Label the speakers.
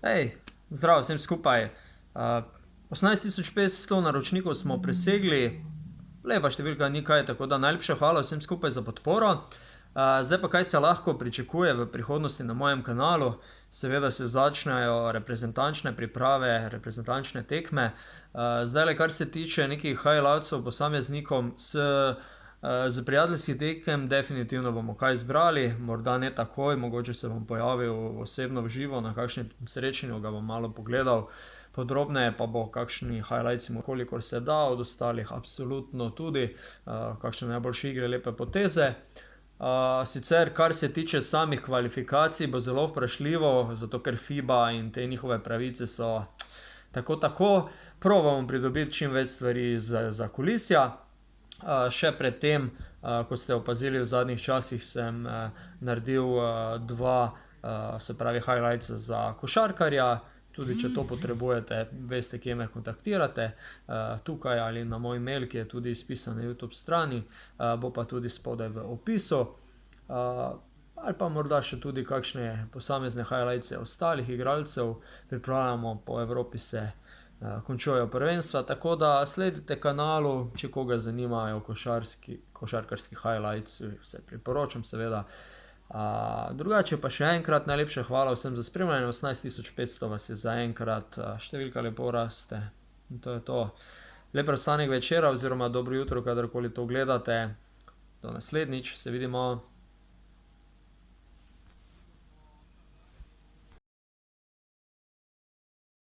Speaker 1: Hej, zdravo vsem skupaj. 18.500 naročnikov smo presegli, lepa številka ni kaj, tako da najlepša hvala vsem skupaj za podporo. Zdaj pa kaj se lahko pričakuje v prihodnosti na mojem kanalu. Seveda se začnejo reprezentančne priprave, reprezentančne tekme. Zdajle, kar se tiče nekih highlightsov posameznikom z prijateljskih tekem, definitivno bomo kaj zbrali, morda ne takoj, mogoče se bom pojavil osebno v živo, na kakšnem srečanju ga bom malo pogledal. Podrobneje pa bo kakšni highlightsi, kolikor se da, od ostalih absolutno tudi, kakšne najboljše igre, lepe poteze. Sicer, kar se tiče samih kvalifikacij, bo zelo vprašljivo, zato ker FIBA in te njihove pravice so tako. Probamo pridobiti čim več stvari za kulisja. Še pred tem, kot ste opazili v zadnjih časih, sem naredil dva, se pravi highlightsa za košarkarja. Tudi če to potrebujete, veste, kje me kontaktirate, tukaj ali na moj mail, ki je tudi izpisan na YouTube strani, bo pa tudi spodaj v opisu. Ali pa morda še tudi kakšne posamezne highlightse ostalih igralcev. Pripravljamo, po Evropi se končujejo prvenstva, tako da sledite kanalu, če koga zanimajo košarkarski highlights, se priporočam seveda. Drugače pa še enkrat najlepša hvala vsem za spremljanje, 18.500 vas je zaenkrat, številka lepo raste in to je to. Lep preostanek večera oziroma dobro jutro, kadarkoli to gledate. Do naslednjič, se vidimo.